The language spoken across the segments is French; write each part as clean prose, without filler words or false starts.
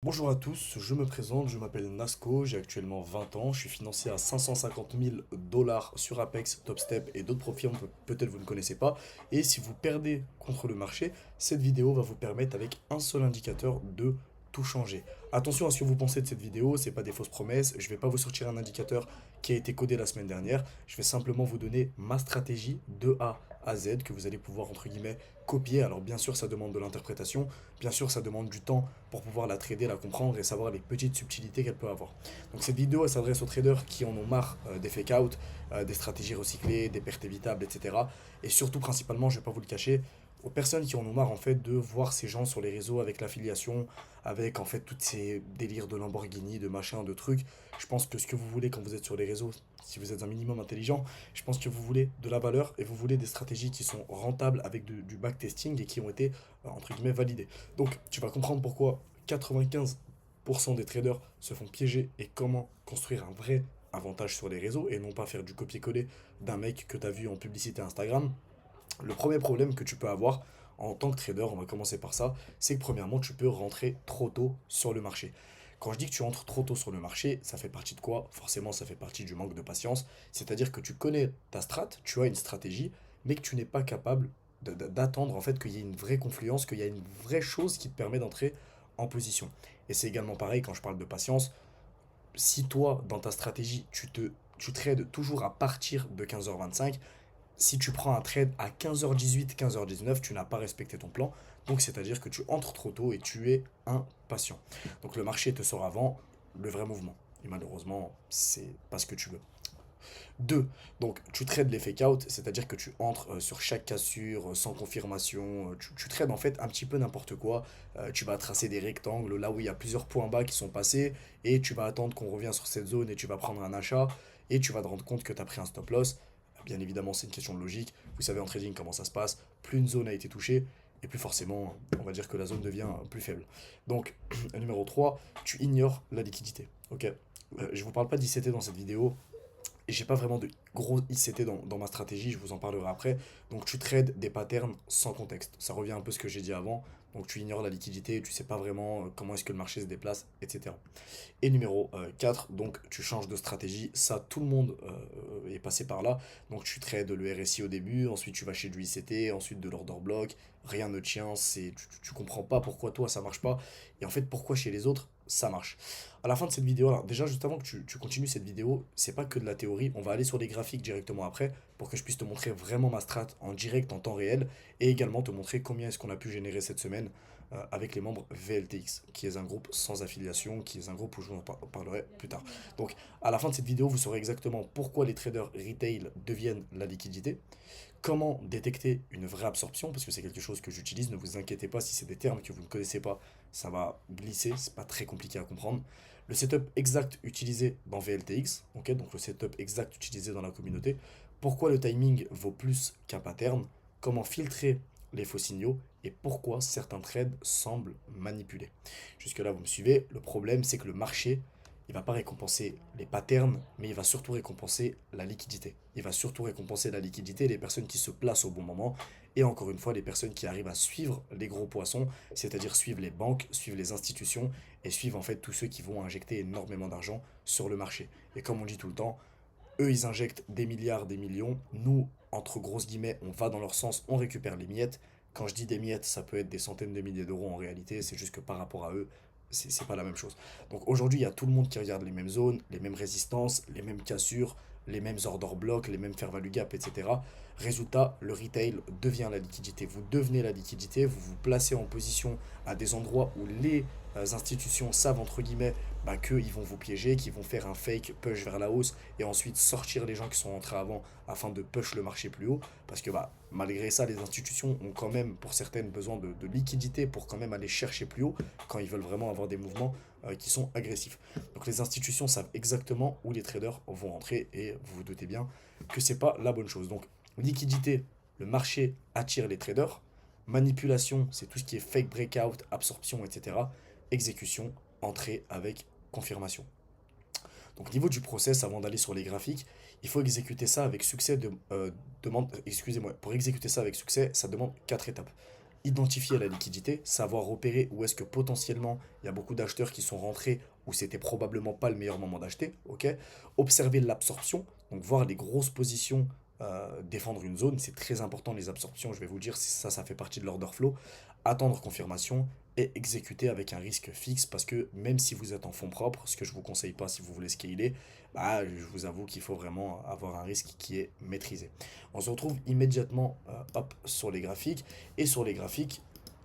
Bonjour à tous, je me présente, je m'appelle Nasco, j'ai actuellement 20 ans, je suis financé à 550 000 dollars sur Apex, Topstep et d'autres profils, peut-être vous ne connaissez pas. Et si vous perdez contre le marché, cette vidéo va vous permettre avec un seul indicateur de tout changer. Attention à ce que vous pensez de cette vidéo, c'est pas des fausses promesses, je vais pas vous sortir un indicateur qui a été codé la semaine dernière, je vais simplement vous donner ma stratégie de A à Z que vous allez pouvoir entre guillemets copier. Alors bien sûr ça demande de l'interprétation, bien sûr ça demande du temps pour pouvoir la trader, la comprendre et savoir les petites subtilités qu'elle peut avoir. Donc cette vidéo elle s'adresse aux traders qui en ont marre des fake out, des stratégies recyclées, des pertes évitables, etc. Et surtout principalement, je vais pas vous le cacher, aux personnes qui en ont marre en fait de voir ces gens sur les réseaux avec l'affiliation, avec en fait toutes ces délires de Lamborghini, de machin, de trucs. Je pense que ce que vous voulez quand vous êtes sur les réseaux, si vous êtes un minimum intelligent, je pense que vous voulez de la valeur et vous voulez des stratégies qui sont rentables avec du backtesting et qui ont été entre guillemets validées. Donc tu vas comprendre pourquoi 95% des traders se font piéger et comment construire un vrai avantage sur les réseaux et non pas faire du copier-coller d'un mec que tu as vu en publicité Instagram. Le premier problème que tu peux avoir en tant que trader, on va commencer par ça, c'est que premièrement, tu peux rentrer trop tôt sur le marché. Quand je dis que tu entres trop tôt sur le marché, ça fait partie de quoi? Forcément, ça fait partie du manque de patience. C'est-à-dire que tu connais ta strat, tu as une stratégie, mais que tu n'es pas capable d'attendre en fait qu'il y ait une vraie confluence, qu'il y a une vraie chose qui te permet d'entrer en position. Et c'est également pareil quand je parle de patience. Si toi, dans ta stratégie, tu trades toujours à partir de 15h25, si tu prends un trade à 15h18, 15h19, tu n'as pas respecté ton plan. Donc, c'est-à-dire que tu entres trop tôt et tu es impatient. Donc, le marché te sort avant le vrai mouvement. Et malheureusement, c'est pas ce que tu veux. 2. Donc, tu trades les fake out, c'est-à-dire que tu entres sur chaque cassure sans confirmation. Tu trades en fait un petit peu n'importe quoi. Tu vas tracer des rectangles là où il y a plusieurs points bas qui sont passés et tu vas attendre qu'on revienne sur cette zone et tu vas prendre un achat et tu vas te rendre compte que tu as pris un stop loss. Bien évidemment, c'est une question de logique. Vous savez en trading comment ça se passe. Plus une zone a été touchée, et plus forcément, on va dire que la zone devient plus faible. Donc, numéro 3, tu ignores la liquidité. Ok. Je ne vous parle pas d'ICT dans cette vidéo, et j'ai pas vraiment de gros ICT dans ma stratégie, je vous en parlerai après. Donc tu trades des patterns sans contexte. Ça revient un peu à ce que j'ai dit avant. Donc tu ignores la liquidité, tu sais pas vraiment comment est-ce que le marché se déplace, etc. Et numéro 4, donc tu changes de stratégie. Ça, tout le monde est passé par là. Donc tu trades le RSI au début, ensuite tu vas chez du ICT, ensuite de l'order block. Rien ne tient, tu comprends pas pourquoi toi ça marche pas. Et en fait, pourquoi chez les autres ça marche. À la fin de cette vidéo, alors déjà juste avant que tu continues cette vidéo, c'est pas que de la théorie, on va aller sur les graphiques directement après pour que je puisse te montrer vraiment ma strat en direct, en temps réel, et également te montrer combien est-ce qu'on a pu générer cette semaine avec les membres VLTX, qui est un groupe sans affiliation, qui est un groupe où je vous en parlerai plus tard. Donc à la fin de cette vidéo, vous saurez exactement pourquoi les traders retail deviennent la liquidité, comment détecter une vraie absorption, parce que c'est quelque chose que j'utilise, ne vous inquiétez pas si c'est des termes que vous ne connaissez pas, ça va glisser, c'est pas très compliqué à comprendre. Le setup exact utilisé dans VLTX, ok, donc le setup exact utilisé dans la communauté, pourquoi le timing vaut plus qu'un pattern, comment filtrer les faux signaux et pourquoi certains trades semblent manipulés. Jusque là vous me suivez, le problème c'est que le marché il va pas récompenser les patterns, mais il va surtout récompenser la liquidité. Il va surtout récompenser la liquidité, les personnes qui se placent au bon moment, et encore une fois, les personnes qui arrivent à suivre les gros poissons, c'est-à-dire suivre les banques, suivre les institutions, et suivre en fait tous ceux qui vont injecter énormément d'argent sur le marché. Et comme on dit tout le temps, eux, ils injectent des milliards, des millions. Nous, entre grosses guillemets, on va dans leur sens, on récupère les miettes. Quand je dis des miettes, ça peut être des centaines de milliers d'euros en réalité. C'est juste que par rapport à eux, c'est pas la même chose. Donc aujourd'hui, il y a tout le monde qui regarde les mêmes zones, les mêmes résistances, les mêmes cassures, les mêmes order blocks, les mêmes fair value gap, etc. Résultat, le retail devient la liquidité. Vous devenez la liquidité, vous vous placez en position à des endroits où les institutions savent, entre guillemets, bah, qu'ils vont vous piéger, qu'ils vont faire un fake push vers la hausse et ensuite sortir les gens qui sont entrés avant afin de push le marché plus haut. Parce que bah, malgré ça, les institutions ont quand même, pour certaines, besoin de liquidité pour quand même aller chercher plus haut quand ils veulent vraiment avoir des mouvements qui sont agressifs. Donc les institutions savent exactement où les traders vont rentrer et vous vous doutez bien que c'est pas la bonne chose. Donc liquidité, le marché attire les traders. Manipulation, c'est tout ce qui est fake breakout, absorption, etc. Exécution, entrée avec confirmation. Donc, au niveau du process, avant d'aller sur les graphiques, il faut exécuter ça avec succès. Excusez-moi, pour exécuter ça avec succès, ça demande 4 étapes. identifier la liquidité, savoir repérer où est-ce que potentiellement il y a beaucoup d'acheteurs qui sont rentrés où c'était probablement pas le meilleur moment d'acheter, ok? Observer l'absorption, donc voir les grosses positions défendre une zone, c'est très important les absorptions, je vais vous dire, ça fait partie de l'order flow. Attendre confirmation et exécuter avec un risque fixe parce que même si vous êtes en fonds propres, ce que je vous conseille pas si vous voulez scaler, bah, je vous avoue qu'il faut vraiment avoir un risque qui est maîtrisé. On se retrouve immédiatement hop, sur les graphiques. Et sur les graphiques,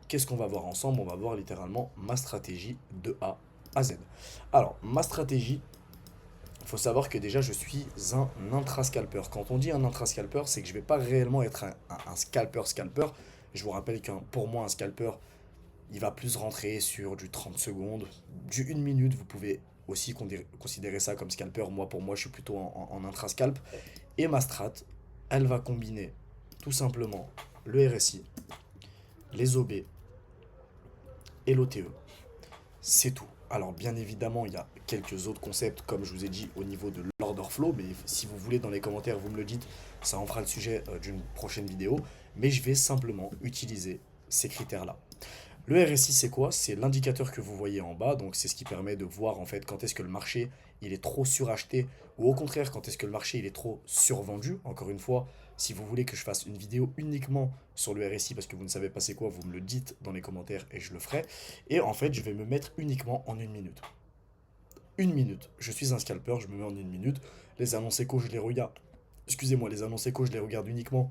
qu'est-ce qu'on va voir ensemble? On va voir littéralement ma stratégie de A à Z. Alors, ma stratégie, il faut savoir que déjà je suis un intra-scalper. Quand on dit un intra-scalper, c'est que je ne vais pas réellement être un scalper-scalper. Je vous rappelle que pour moi, un scalper, il va plus rentrer sur du 30 secondes, du 1 minute. Vous pouvez aussi considérer ça comme scalper. Moi, pour moi, je suis plutôt en intra-scalp. Et ma strat, elle va combiner tout simplement le RSI, les OB et l'OTE. C'est tout. Alors bien évidemment, il y a quelques autres concepts, comme je vous ai dit, au niveau de l'order flow, mais si vous voulez dans les commentaires, vous me le dites, ça en fera le sujet d'une prochaine vidéo, mais je vais simplement utiliser ces critères-là. Le RSI, c'est quoi? C'est l'indicateur que vous voyez en bas, donc c'est ce qui permet de voir en fait quand est-ce que le marché il est trop suracheté ou au contraire quand est-ce que le marché il est trop survendu. Encore une fois, si vous voulez que je fasse une vidéo uniquement sur le RSI parce que vous ne savez pas c'est quoi, vous me le dites dans les commentaires et je le ferai. Et en fait, je vais me mettre uniquement en 1 minute. 1 minute. Je suis un scalper, je me mets en 1 minute. Les annonces éco, je les regarde. Excusez-moi, les annonces éco, je les regarde uniquement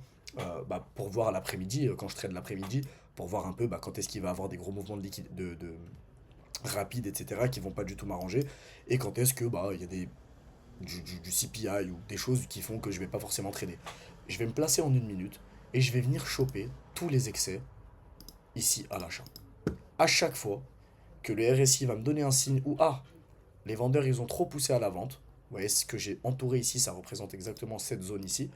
pour voir l'après-midi, quand je trade l'après-midi, pour voir un peu quand est-ce qu'il va avoir des gros mouvements de liquide, de rapides, etc., qui vont pas du tout m'arranger, et quand est-ce que il y a du CPI ou des choses qui font que je vais pas forcément trader. Je vais me placer en 1 minute et je vais venir choper tous les excès ici à l'achat. À chaque fois que le RSI va me donner un signe où les vendeurs ils ont trop poussé à la vente, vous voyez ce que j'ai entouré ici, ça représente exactement cette zone ici.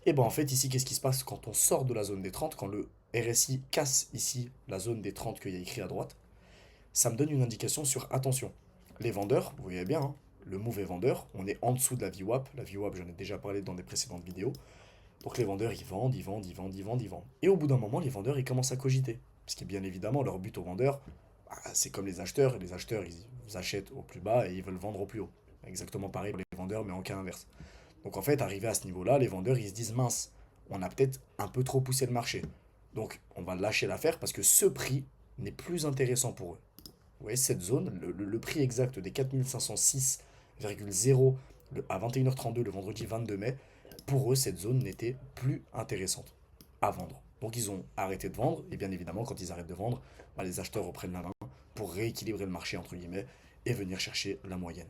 Et ben en fait ici qu'est-ce qui se passe quand on sort de la zone des 30, quand le RSI casse ici la zone des 30 qu'il y a écrit à droite, ça me donne une indication sur attention. Les vendeurs, vous voyez bien, hein, le move est vendeur, on est en dessous de la VWAP. La VWAP, j'en ai déjà parlé dans des précédentes vidéos. Donc les vendeurs, ils vendent, ils vendent, ils vendent, ils vendent, ils vendent. Et au bout d'un moment, les vendeurs, ils commencent à cogiter. Parce que bien évidemment, leur but aux vendeurs, c'est comme les acheteurs. Et les acheteurs, ils achètent au plus bas et ils veulent vendre au plus haut. Exactement pareil pour les vendeurs, mais en cas inverse. Donc en fait, arrivé à ce niveau-là, les vendeurs, ils se disent, mince, on a peut-être un peu trop poussé le marché. Donc on va lâcher l'affaire parce que ce prix n'est plus intéressant pour eux. Vous voyez cette zone, le prix exact des 4506,0 à 21h32 le vendredi 22 mai, pour eux, cette zone n'était plus intéressante à vendre. Donc ils ont arrêté de vendre, et bien évidemment, quand ils arrêtent de vendre, les acheteurs reprennent la main pour rééquilibrer le marché, entre guillemets, et venir chercher la moyenne.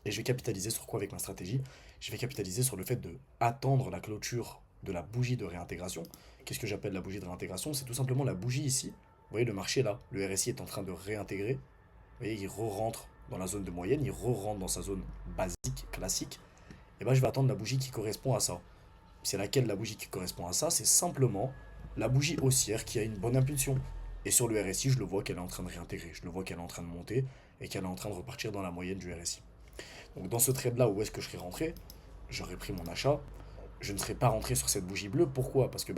Et je vais capitaliser sur quoi avec ma stratégie? Je vais capitaliser sur le fait de attendre la clôture de la bougie de réintégration. Qu'est-ce que j'appelle la bougie de réintégration? C'est tout simplement la bougie ici. Vous voyez le marché là, le RSI est en train de réintégrer. Vous voyez, il re-rentre dans la zone de moyenne, il re-rentre dans sa zone basique, classique. Et bien je vais attendre la bougie qui correspond à ça. C'est laquelle la bougie qui correspond à ça? C'est simplement la bougie haussière qui a une bonne impulsion. Et sur le RSI, je le vois qu'elle est en train de réintégrer. Je le vois qu'elle est en train de monter et qu'elle est en train de repartir dans la moyenne du RSI. Donc dans ce trade-là, où est-ce que je serais rentré? J'aurais pris mon achat. Je ne serais pas rentré sur cette bougie bleue. Pourquoi? Parce que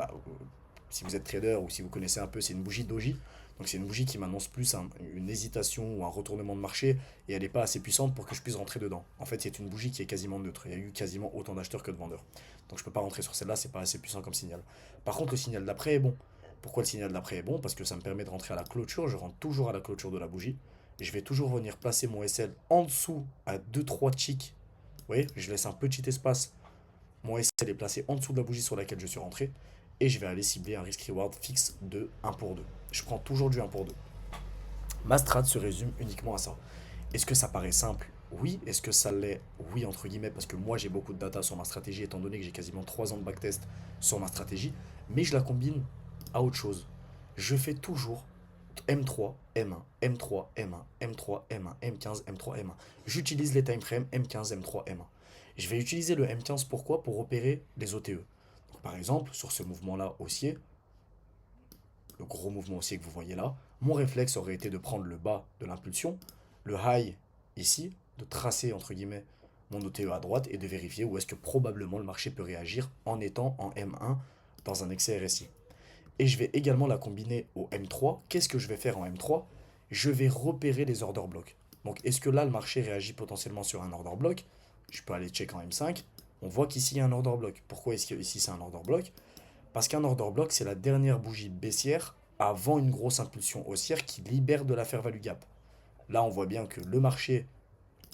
si vous êtes trader ou si vous connaissez un peu, c'est une bougie doji. Donc c'est une bougie qui m'annonce plus une hésitation ou un retournement de marché et elle n'est pas assez puissante pour que je puisse rentrer dedans. En fait, c'est une bougie qui est quasiment neutre. Il y a eu quasiment autant d'acheteurs que de vendeurs. Donc je ne peux pas rentrer sur celle-là, c'est pas assez puissant comme signal. Par contre, le signal d'après est bon. Pourquoi le signal d'après est bon? Parce que ça me permet de rentrer à la clôture. Je rentre toujours à la clôture de la bougie. Et je vais toujours venir placer mon SL en dessous à 2-3 ticks. Vous voyez, je laisse un petit espace. Mon SL est placé en dessous de la bougie sur laquelle je suis rentré. Et je vais aller cibler un risk-reward fixe de 1 pour 2. Je prends toujours du 1 pour 2. Ma strat se résume uniquement à ça. Est-ce que ça paraît simple? Oui. Est-ce que ça l'est? Oui, entre guillemets, parce que moi j'ai beaucoup de data sur ma stratégie, étant donné que j'ai quasiment 3 ans de backtest sur ma stratégie, mais je la combine à autre chose. Je fais toujours M3, M1, M3, M1, M3, M1, M15, M3, M1. J'utilise les time frames M15, M3, M1. Je vais utiliser le M15 pourquoi? Pour repérer les OTE. Donc, par exemple, sur ce mouvement-là haussier, le gros mouvement haussier que vous voyez là, mon réflexe aurait été de prendre le bas de l'impulsion, le high ici, de tracer entre guillemets mon OTE à droite et de vérifier où est-ce que probablement le marché peut réagir en étant en M1 dans un excès RSI. Et je vais également la combiner au M3. Qu'est-ce que je vais faire en M3? Je vais repérer les order blocks. Donc, est-ce que là, le marché réagit potentiellement sur un order block? Je peux aller check en M5. On voit qu'ici, il y a un order block. Pourquoi est-ce qu'ici, c'est un order block? Parce qu'un order block, c'est la dernière bougie baissière avant une grosse impulsion haussière qui libère de la fair value gap. Là, on voit bien que le marché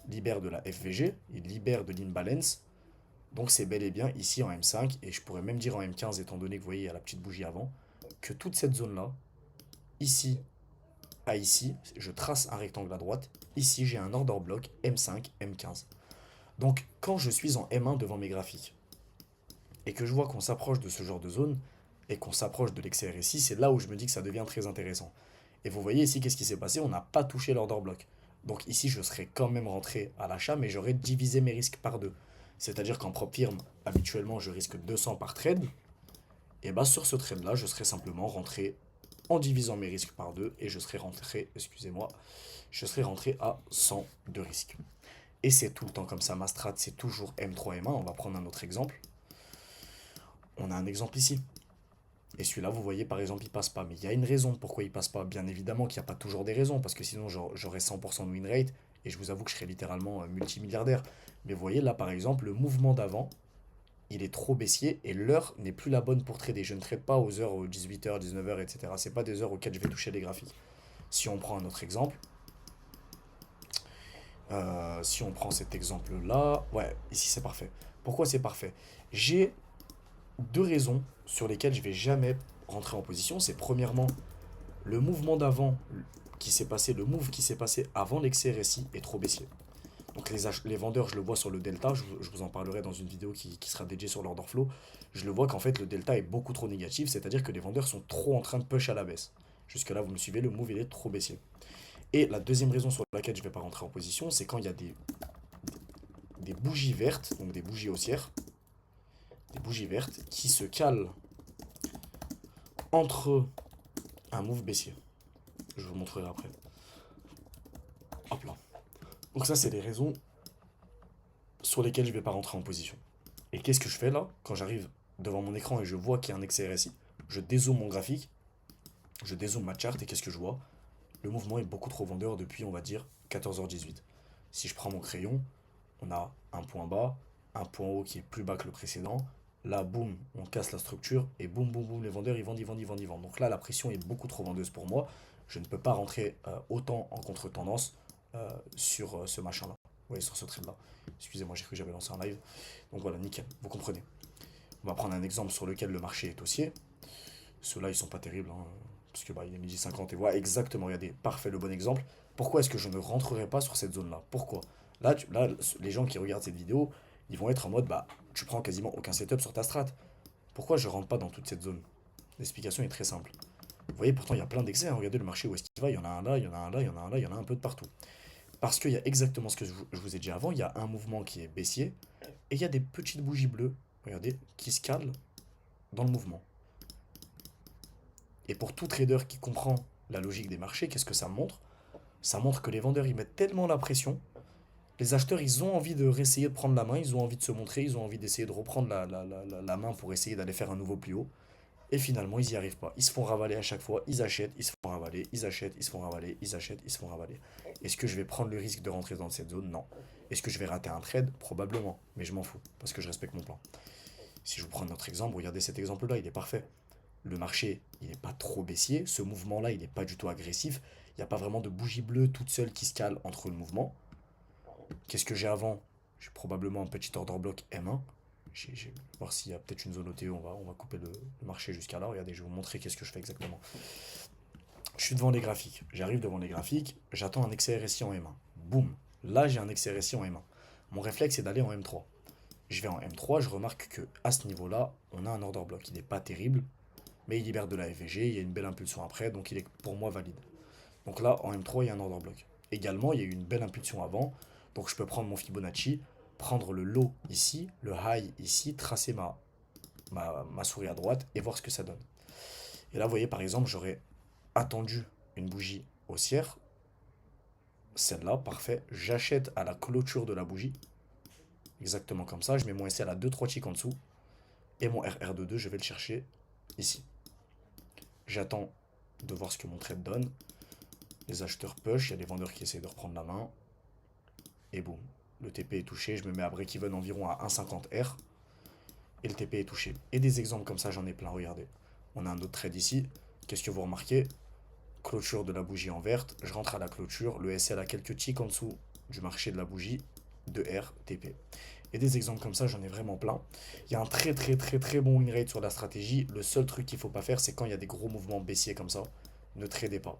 libère de la FVG, il libère de l'imbalance. Donc c'est bel et bien ici en M5, et je pourrais même dire en M15, étant donné que vous voyez, il y a la petite bougie avant, que toute cette zone-là, ici à ici, je trace un rectangle à droite, ici j'ai un order block M5, M15. Donc quand je suis en M1 devant mes graphiques, et que je vois qu'on s'approche de ce genre de zone, et qu'on s'approche de l'excès RSI, c'est là où je me dis que ça devient très intéressant. Et vous voyez ici, qu'est-ce qui s'est passé? On n'a pas touché l'order block. Donc ici, je serais quand même rentré à l'achat, mais j'aurais divisé mes risques par deux. C'est-à-dire qu'en propre firme, habituellement, je risque 200 par trade. Et bah sur ce trade-là, je serais simplement rentré en divisant mes risques par deux, et je serais rentré, excusez-moi, je serais rentré à 100 de risque. Et c'est tout le temps comme ça, ma strat, c'est toujours M3, M1. On va prendre un autre exemple. On a un exemple ici. Et celui-là, vous voyez, par exemple, il passe pas. Mais il y a une raison pourquoi il passe pas. Bien évidemment qu'il n'y a pas toujours des raisons, parce que sinon j'aurais 100% de win rate, et je vous avoue que je serais littéralement multimilliardaire. Mais vous voyez, là, par exemple, le mouvement d'avant, il est trop baissier, et l'heure n'est plus la bonne pour trader. Je ne trade pas aux heures, aux 18h, 19h, etc. C'est pas des heures auxquelles je vais toucher les graphiques. Si on prend un autre exemple, si on prend cet exemple-là, ouais, ici c'est parfait. Pourquoi c'est parfait? J'ai deux raisons sur lesquelles je vais jamais rentrer en position. C'est premièrement, le mouvement d'avant qui s'est passé, le move qui s'est passé avant l'excès RSI est trop baissier. Donc les vendeurs, je le vois sur le delta, je vous en parlerai dans une vidéo qui sera dédiée sur l'order flow. Je le vois qu'en fait le delta est beaucoup trop négatif, c'est-à-dire que les vendeurs sont trop en train de push à la baisse. Jusque là, vous me suivez, le move il est trop baissier. Et la deuxième raison sur laquelle je ne vais pas rentrer en position, c'est quand il y a des bougies vertes, donc des bougies haussières, des bougies vertes qui se calent entre un move baissier. Je vous montrerai après. Hop là. Donc ça, c'est les raisons sur lesquelles je ne vais pas rentrer en position. Et qu'est-ce que je fais là? Quand j'arrive devant mon écran et je vois qu'il y a un excès RSI, je dézoome mon graphique, je dézoome ma chart, et qu'est-ce que je vois? Le mouvement est beaucoup trop vendeur depuis, on va dire, 14h18. Si je prends mon crayon, on a un point bas, un point haut qui est plus bas que le précédent. Là, boum, on casse la structure, et boum, boum, boum, les vendeurs, ils vendent, ils vendent, ils vendent, ils vendent. Donc là, la pression est beaucoup trop vendeuse pour moi. Je ne peux pas rentrer autant en contre-tendance sur ce machin-là. Vous voyez, sur ce trade-là. Excusez-moi, j'ai cru que j'avais lancé un live. Donc voilà, nickel, vous comprenez. On va prendre un exemple sur lequel le marché est haussier. Ceux-là, ils sont pas terribles, hein, parce que bah, il est midi 50 et voilà, exactement, regardez, parfait, le bon exemple. Pourquoi est-ce que je ne rentrerai pas sur cette zone-là? Pourquoi? Là, les gens qui regardent cette vidéo, ils vont être en mode, bah, tu prends quasiment aucun setup sur ta strat. Pourquoi je rentre pas dans toute cette zone? L'explication est très simple. Vous voyez, pourtant, il y a plein d'excès, hein. Regardez le marché où est-ce qu'il va, il y en a un là, il y en a un là, il y en a un là, il y en a un peu de partout. Parce qu'il y a exactement ce que je vous ai dit avant, il y a un mouvement qui est baissier, et il y a des petites bougies bleues, regardez, qui se calent dans le mouvement. Et pour tout trader qui comprend la logique des marchés, qu'est-ce que ça montre? Ça montre que les vendeurs, ils mettent tellement la pression. Les acheteurs, ils ont envie de réessayer de prendre la main, ils ont envie de se montrer, ils ont envie d'essayer de reprendre la main pour essayer d'aller faire un nouveau plus haut. Et finalement, ils n'y arrivent pas. Ils se font ravaler à chaque fois, ils achètent, ils se font ravaler, ils achètent, ils se font ravaler, ils achètent, ils se font ravaler. Est-ce que je vais prendre le risque de rentrer dans cette zone? Non. Est-ce que je vais rater un trade? Probablement. Mais je m'en fous, parce que je respecte mon plan. Si je vous prends notre exemple, regardez cet exemple-là, il est parfait. Le marché, il n'est pas trop baissier. Ce mouvement-là, il n'est pas du tout agressif. Il n'y a pas vraiment de bougie bleue toute seule qui se cale entre le mouvement. Qu'est-ce que j'ai avant? J'ai probablement un petit order block M1. Voir s'il y a peut-être une zone OTE. On va couper le marché jusqu'à là. Regardez, je vais vous montrer qu'est-ce que je fais exactement. Je suis devant les graphiques. J'arrive devant les graphiques. J'attends un excès RSI en M1. Boum. Là, j'ai un excès RSI en M1. Mon réflexe, c'est d'aller en M3. Je vais en M3. Je remarque que à ce niveau-là, on a un order block. Il n'est pas terrible, mais il libère de la FVG, il y a une belle impulsion après, donc il est pour moi valide. Donc là, en M3, il y a un order block. Également, il y a eu une belle impulsion avant, donc je peux prendre mon Fibonacci, prendre le low ici, le high ici, tracer ma souris à droite et voir ce que ça donne. Et là, vous voyez, par exemple, j'aurais attendu une bougie haussière, celle-là, parfait. J'achète à la clôture de la bougie, exactement comme ça. Je mets mon SL à 2-3 ticks en dessous, et mon RR22, je vais le chercher ici. J'attends de voir ce que mon trade donne. Les acheteurs push, il y a des vendeurs qui essayent de reprendre la main. Et boum, le TP est touché. Je me mets à break-even environ à 1,50 R. Et le TP est touché. Et des exemples comme ça, j'en ai plein, regardez. On a un autre trade ici. Qu'est-ce que vous remarquez? Clôture de la bougie en verte. Je rentre à la clôture. Le SL a quelques ticks en dessous du marché de la bougie. De R, TP. Et des exemples comme ça, j'en ai vraiment plein. Il y a un très très très très bon win rate sur la stratégie. Le seul truc qu'il ne faut pas faire, c'est quand il y a des gros mouvements baissiers comme ça. Ne tradez pas.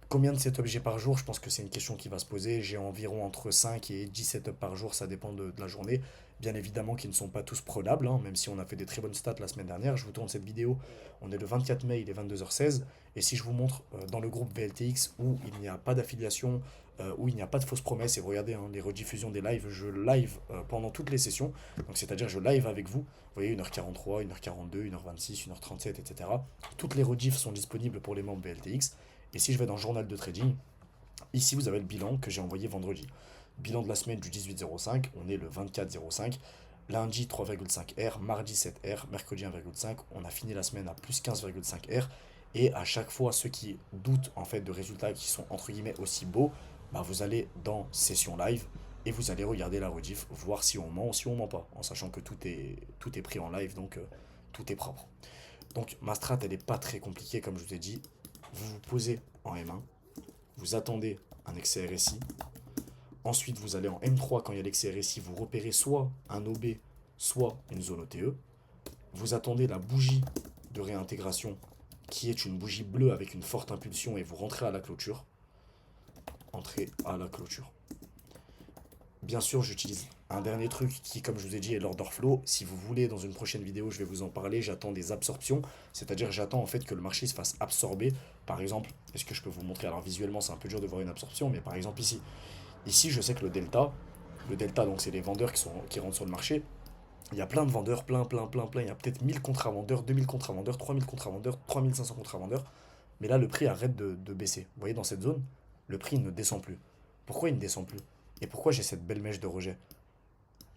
Combien de setups j'ai par jour? Je pense que c'est une question qui va se poser. J'ai environ entre 5 et 10 setups par jour, ça dépend de la journée. Bien évidemment qu'ils ne sont pas tous prenables, hein, même si on a fait des très bonnes stats la semaine dernière. Je vous tourne cette vidéo, on est le 24 mai, il est 22h16. Et si je vous montre dans le groupe VLTX où il n'y a pas d'affiliation, où il n'y a pas de fausses promesses, et vous regardez hein, les rediffusions des lives, je live pendant toutes les sessions. Donc c'est-à-dire je live avec vous. Vous voyez 1h43, 1h42, 1h26, 1h37, etc. Toutes les rediffs sont disponibles pour les membres VLTX. Et si je vais dans Journal de Trading, ici vous avez le bilan que j'ai envoyé vendredi. Bilan de la semaine du 18,05, on est le 24,05. Lundi 3,5 R, mardi 7 R, mercredi 1,5. On a fini la semaine à plus 15,5 R. Et à chaque fois, ceux qui doutent en fait de résultats qui sont entre guillemets aussi beaux, bah, vous allez dans session live et vous allez regarder la rediff, voir si on ment ou si on ment pas, en sachant que tout est pris en live, donc tout est propre. Donc ma strat, elle n'est pas très compliquée, comme je vous ai dit. Vous vous posez en M1, vous attendez un excès RSI. Ensuite, vous allez en M3 quand il y a l'excès RSI, vous repérez soit un OB, soit une zone OTE. Vous attendez la bougie de réintégration, qui est une bougie bleue avec une forte impulsion, et vous rentrez à la clôture. Entrez à la clôture. Bien sûr, j'utilise un dernier truc qui, comme je vous ai dit, est l'order flow. Si vous voulez, dans une prochaine vidéo, je vais vous en parler. J'attends des absorptions, c'est-à-dire j'attends en fait que le marché se fasse absorber. Par exemple, est-ce que je peux vous montrer? Alors visuellement, c'est un peu dur de voir une absorption, mais par exemple ici. Ici, je sais que le delta, donc c'est les vendeurs qui rentrent sur le marché. Il y a plein de vendeurs, plein. Il y a peut-être 1000 contrats-vendeurs, 2000 contrats-vendeurs, 3000 contrats-vendeurs, 3500 contrats-vendeurs. Mais là, le prix arrête de baisser. Vous voyez, dans cette zone, le prix ne descend plus. Pourquoi il ne descend plus? Et pourquoi j'ai cette belle mèche de rejet?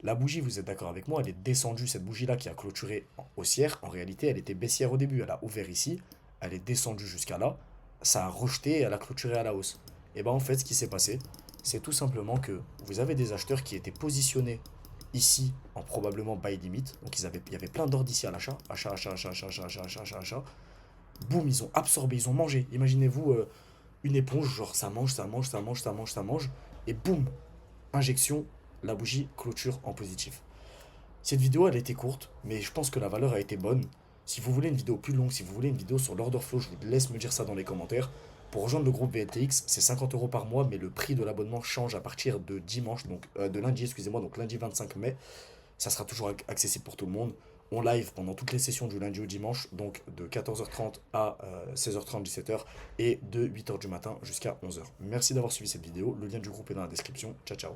La bougie, vous êtes d'accord avec moi, elle est descendue, cette bougie-là qui a clôturé haussière, en réalité, elle était baissière au début. Elle a ouvert ici, elle est descendue jusqu'à là, ça a rejeté et elle a clôturé à la hausse. Et bien en fait, ce qui s'est passé, c'est tout simplement que vous avez des acheteurs qui étaient positionnés ici en probablement buy limit. Donc il y avait plein d'ordres ici à l'achat. Achat. Boum, ils ont absorbé, ils ont mangé. Imaginez-vous une éponge, genre ça mange. Et boum, injection, la bougie clôture en positif. Cette vidéo, elle a été courte, mais je pense que la valeur a été bonne. Si vous voulez une vidéo plus longue, si vous voulez une vidéo sur l'order flow, je vous laisse me dire ça dans les commentaires. Pour rejoindre le groupe VLTX, c'est 50 € par mois, mais le prix de l'abonnement change à partir de dimanche, donc de lundi, excusez-moi, donc lundi 25 mai. Ça sera toujours accessible pour tout le monde. On live pendant toutes les sessions du lundi au dimanche, donc de 14h30 à 16h30, 17h, et de 8h du matin jusqu'à 11h. Merci d'avoir suivi cette vidéo. Le lien du groupe est dans la description. Ciao, ciao.